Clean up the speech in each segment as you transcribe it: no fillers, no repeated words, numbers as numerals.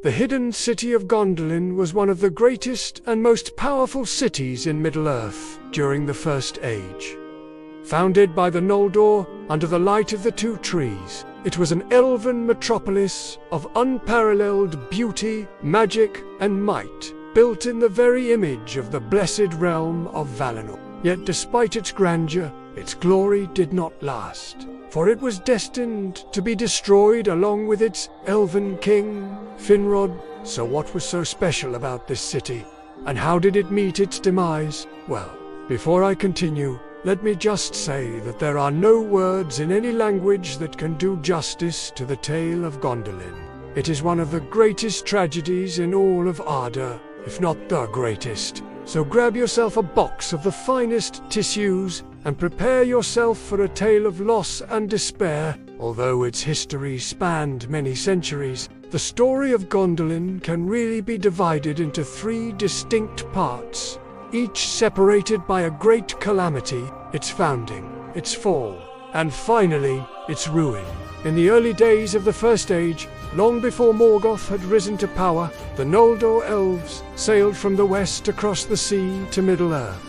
The hidden city of Gondolin was one of the greatest and most powerful cities in Middle-earth during the First Age. Founded by the Noldor under the light of the Two Trees, it was an elven metropolis of unparalleled beauty, magic, and might, built in the very image of the blessed realm of Valinor. Yet despite its grandeur, its glory did not last, for it was destined to be destroyed along with its elven king, Finrod. So what was so special about this city, and how did it meet its demise? Well, before I continue, let me just say that there are no words in any language that can do justice to the tale of Gondolin. It is one of the greatest tragedies in all of Arda, if not the greatest. So grab yourself a box of the finest tissues and prepare yourself for a tale of loss and despair. Although its history spanned many centuries, the story of Gondolin can really be divided into three distinct parts, each separated by a great calamity: its founding, its fall, and finally, its ruin. In the early days of the First Age, long before Morgoth had risen to power, the Noldor elves sailed from the west across the sea to Middle-earth.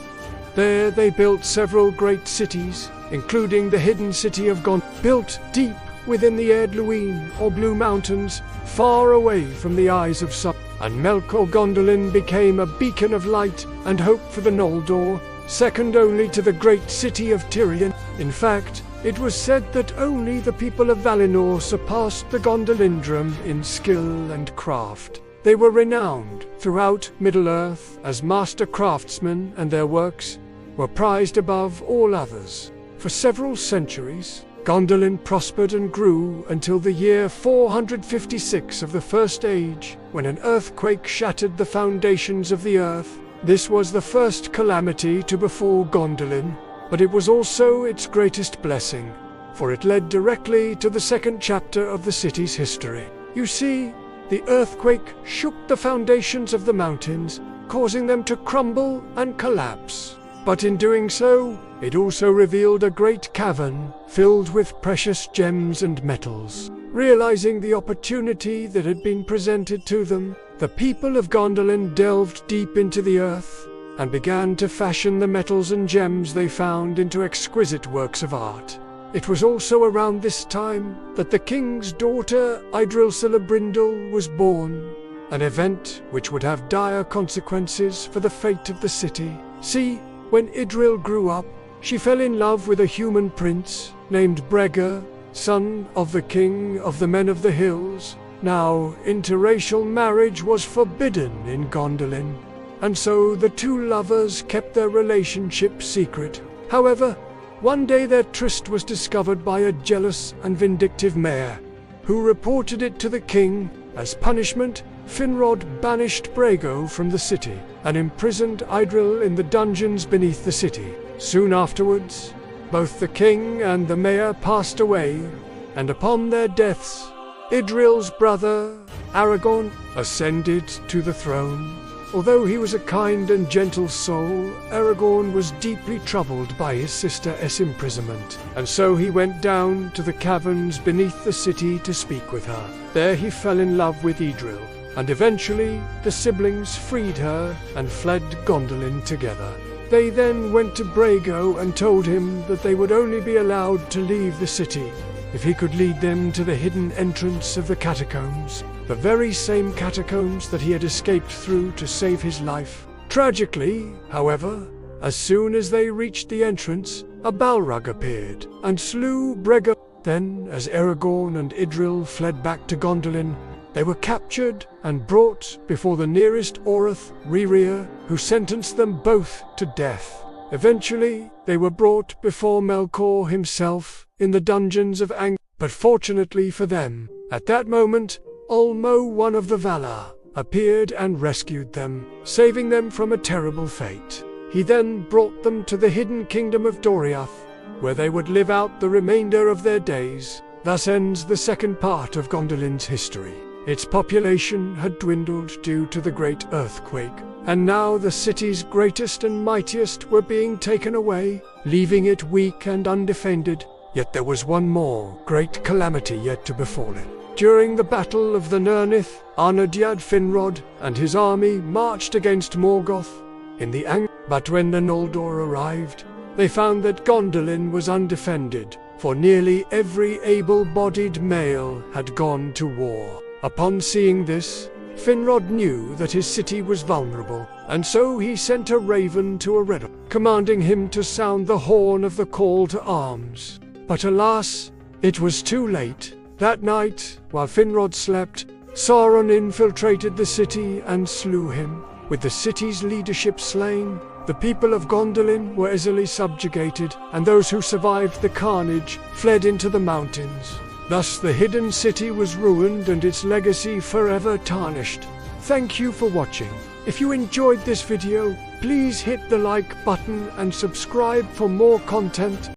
There they built several great cities, including the hidden city of Gondolin, built deep within the Erdluin, or Blue Mountains, far away from the eyes of some. And Melkor Gondolin became a beacon of light and hope for the Noldor, second only to the great city of Tirion. In fact, it was said that only the people of Valinor surpassed the Gondolindrum in skill and craft. They were renowned throughout Middle-earth as master craftsmen, and their works were prized above all others. For several centuries, Gondolin prospered and grew until the year 456 of the First Age, when an earthquake shattered the foundations of the earth. This was the first calamity to befall Gondolin, but it was also its greatest blessing, for it led directly to the second chapter of the city's history. You see, the earthquake shook the foundations of the mountains, causing them to crumble and collapse. But in doing so, it also revealed a great cavern filled with precious gems and metals. Realizing the opportunity that had been presented to them, the people of Gondolin delved deep into the earth and began to fashion the metals and gems they found into exquisite works of art. It was also around this time that the king's daughter, Celebrimbor, was born, an event which would have dire consequences for the fate of the city. See, when Idril grew up, she fell in love with a human prince named Bregor, son of the king of the Men of the Hills. Now, interracial marriage was forbidden in Gondolin, and so the two lovers kept their relationship secret. However, one day their tryst was discovered by a jealous and vindictive mayor, who reported it to the king. As punishment, Finrod banished Bregor from the city and imprisoned Idril in the dungeons beneath the city. Soon afterwards, both the king and the mayor passed away, and upon their deaths, Idril's brother, Aragorn, ascended to the throne. Although he was a kind and gentle soul, Aragorn was deeply troubled by his sister's imprisonment, and so he went down to the caverns beneath the city to speak with her. There he fell in love with Idril, and eventually the siblings freed her and fled Gondolin together. They then went to Bregor and told him that they would only be allowed to leave the city if he could lead them to the hidden entrance of the catacombs, the very same catacombs that he had escaped through to save his life. Tragically, however, as soon as they reached the entrance, a Balrog appeared and slew Bregor. Then, as Aragorn and Idril fled back to Gondolin, they were captured and brought before the nearest Orath, Ririer, who sentenced them both to death. Eventually, they were brought before Melkor himself in the dungeons of Ang. But fortunately for them, at that moment, Ulmo, one of the Valar, appeared and rescued them, saving them from a terrible fate. He then brought them to the hidden kingdom of Doriath, where they would live out the remainder of their days. Thus ends the second part of Gondolin's history. Its population had dwindled due to the great earthquake, and now the city's greatest and mightiest were being taken away, leaving it weak and undefended. Yet there was one more great calamity yet to befall it. During the Battle of the Nirnith, Arnadyad Finrod and his army marched against Morgoth in the but when the Noldor arrived, they found that Gondolin was undefended, for nearly every able-bodied male had gone to war. Upon seeing this, Finrod knew that his city was vulnerable, and so he sent a raven to Eredor, commanding him to sound the horn of the call to arms. But alas, it was too late. That night, while Finrod slept, Sauron infiltrated the city and slew him. With the city's leadership slain, the people of Gondolin were easily subjugated, and those who survived the carnage fled into the mountains. Thus the hidden city was ruined and its legacy forever tarnished. Thank you for watching. If you enjoyed this video, please hit the like button and subscribe for more content.